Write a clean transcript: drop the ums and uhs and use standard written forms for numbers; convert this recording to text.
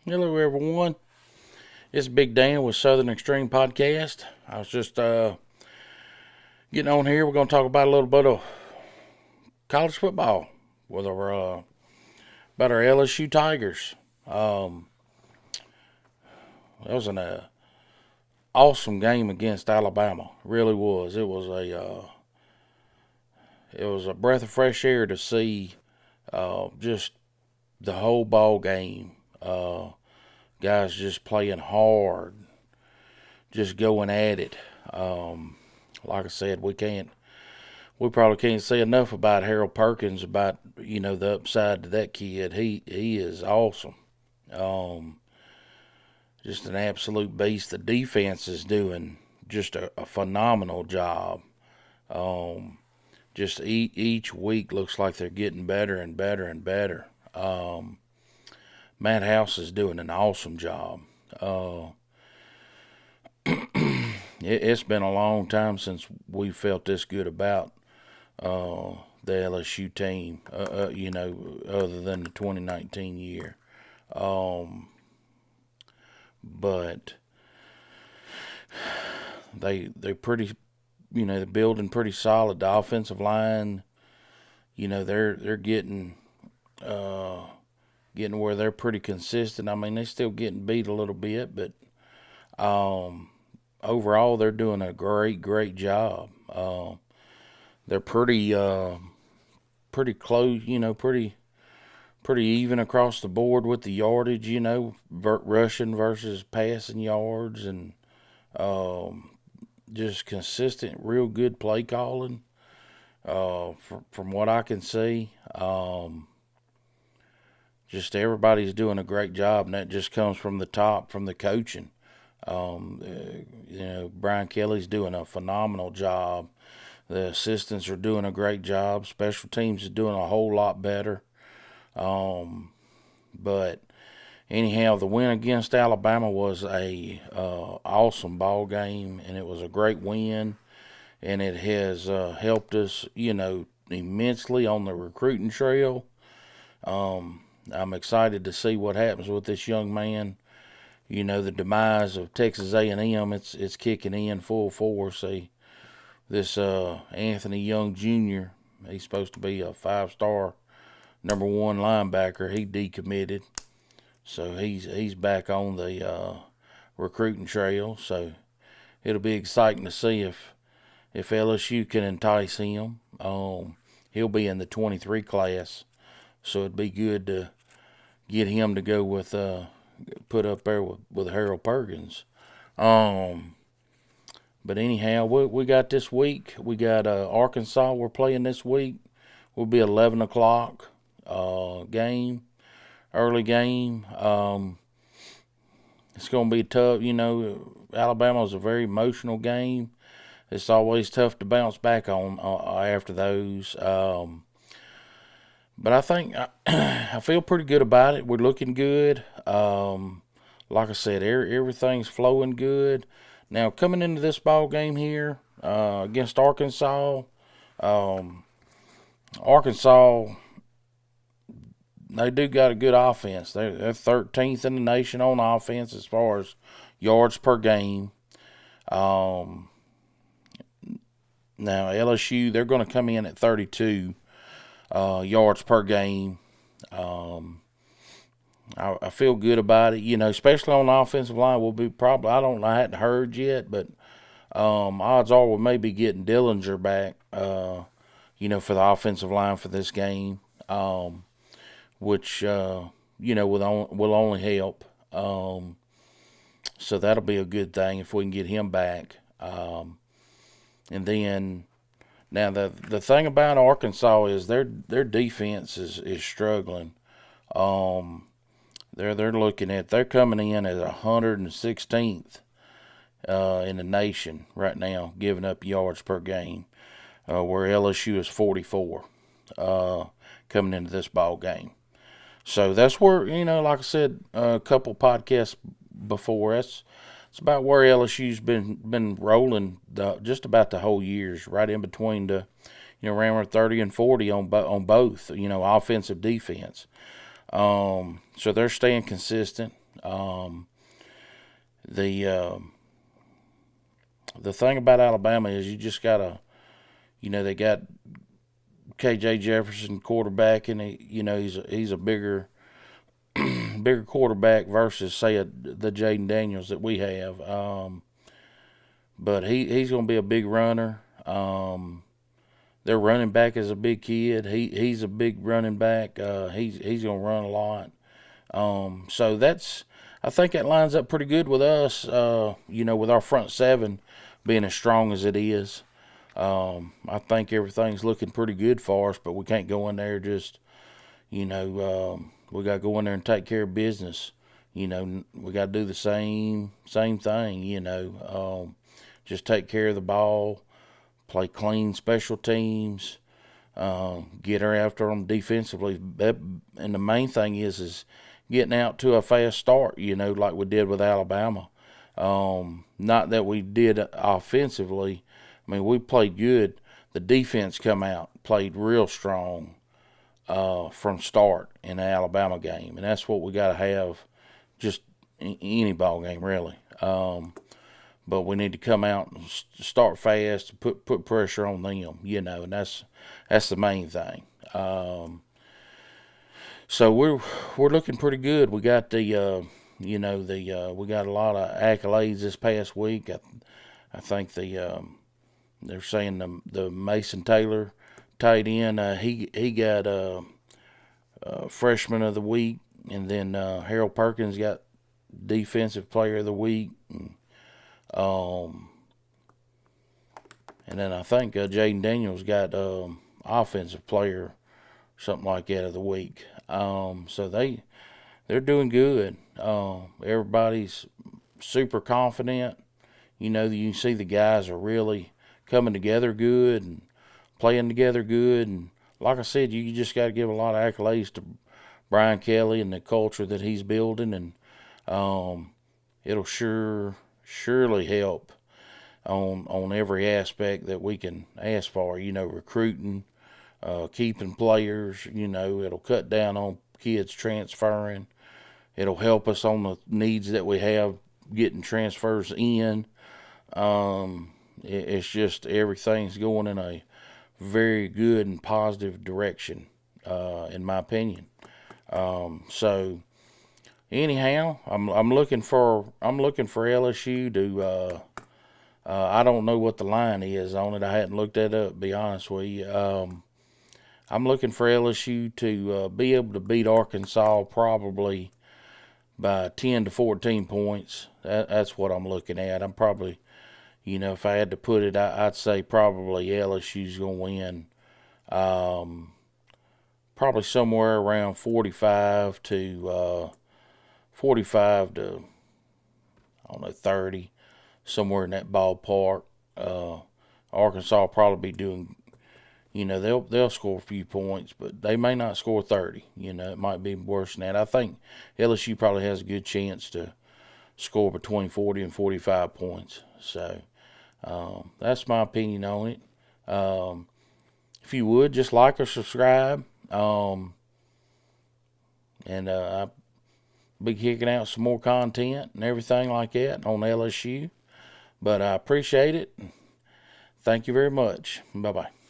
Hello, everyone. It's Big Dan with Southern Extreme Podcast. I was just getting on here. We're going to talk about a little bit of college football with about our LSU Tigers. Um, that was an awesome game against Alabama. It really was. It was a breath of fresh air to see just the whole ball game. Guys just playing hard, just going at it. Like I said, we probably can't say enough about Harold Perkins, about the upside to that kid. He is awesome. Um, just an absolute beast. The defense is doing just a phenomenal job. Um, just each week looks like they're getting better and better and better. Matt House is doing an awesome job. Uh, it's been a long time since we felt this good about the LSU team, other than the 2019 year. Um, but they're pretty, they're building pretty solid. The offensive line, they're getting where they're pretty consistent. I mean, they're still getting beat a little bit, but um, overall they're doing a great job. They're pretty close, pretty even across the board with the yardage, rushing versus passing yards, and um, just consistent, real good play calling. From what I can see, just everybody's doing a great job, and that just comes from the top, from the coaching. Brian Kelly's doing a phenomenal job. The assistants are doing a great job. Special teams is doing a whole lot better. Um, but anyhow, the win against Alabama was a awesome ball game, and it was a great win, and it has helped us, immensely on the recruiting trail. I'm excited to see what happens with this young man. The demise of Texas A&M, it's kicking in full force. This Anthony Young Jr., he's supposed to be a 5-star number one linebacker. He decommitted, so he's back on the recruiting trail. So it'll be exciting to see if LSU can entice him. He'll be in the 23 class, so it'd be good to get him to go with put up there with Harold Perkins. Um, but anyhow, we got this week. We got Arkansas. We're playing this week. Will be 11 o'clock game, early game. It's going to be tough. Alabama's a very emotional game. It's always tough to bounce back on after those. But I think I feel pretty good about it. We're looking good. Like I said, everything's flowing good. Now coming into this ball game here against Arkansas, um, Arkansas, they do got a good offense. They're 13th in the nation on offense as far as yards per game. Um, Now LSU, they're going to come in at 32 yards per game. I feel good about it, especially on the offensive line. We'll be probably, I don't know, I hadn't heard yet, but odds are we may be getting Dillinger back, for the offensive line for this game, which, will only help. So that'll be a good thing if we can get him back. And then now the thing about Arkansas is their defense is struggling. They're coming in at 116th in the nation right now, giving up yards per game, where LSU is 44 coming into this ball game. So that's where, like I said a couple podcasts before, it's about where LSU's been rolling just about the whole years, right in between the around 30 and 40 on both, offensive defense. So they're staying consistent. The thing about Alabama is you just gotta, they got KJ Jefferson quarterback, and he's a bigger quarterback versus say the Jaden Daniels that we have. But he's going to be a big runner. Their running back is a big kid. He's a big running back. He's going to run a lot. So I think that lines up pretty good with us. With our front seven being as strong as it is. I think everything's looking pretty good for us, but we can't go in there just, we got to go in there and take care of business. We got to do the same thing. Just take care of the ball, play clean special teams, get her after them defensively. And the main thing is getting out to a fast start, like we did with Alabama. Not that we did offensively. I mean, we played good. The defense come out, played real strong from start in the Alabama game. And that's what we got to have just in any ball game, really. But we need to come out and start fast and put pressure on them, and that's the main thing. So we're looking pretty good. We got the we got a lot of accolades this past week. I think they're saying the Mason Taylor tight end, he got freshman of the week, and then Harold Perkins got defensive player of the week. And then I think Jaden Daniels got offensive player, something like that, of the week. So they're doing good. Everybody's super confident. You can see the guys are really coming together good and playing together good. And like I said, you just got to give a lot of accolades to Brian Kelly and the culture that he's building, and it'll surely help on every aspect that we can ask for. Recruiting, keeping players. It'll cut down on kids transferring. It'll help us on the needs that we have getting transfers in. It's just everything's going in a very good and positive direction, in my opinion. So anyhow, I'm looking for LSU to. I don't know what the line is on it. I hadn't looked that up, to be honest with you. I'm looking for LSU to be able to beat Arkansas probably by 10 to 14 points. That's what I'm looking at. I'm probably, if I had to put it, I'd say probably LSU's going to win. Probably somewhere around 45 to 30, somewhere in that ballpark. Arkansas will probably be doing, they'll score a few points, but they may not score 30. It might be worse than that. I think LSU probably has a good chance to score between 40 and 45 points. So that's my opinion on it. If you would, just like or subscribe. And I'll be kicking out some more content and everything like that on LSU. But I appreciate it. Thank you very much. Bye-bye.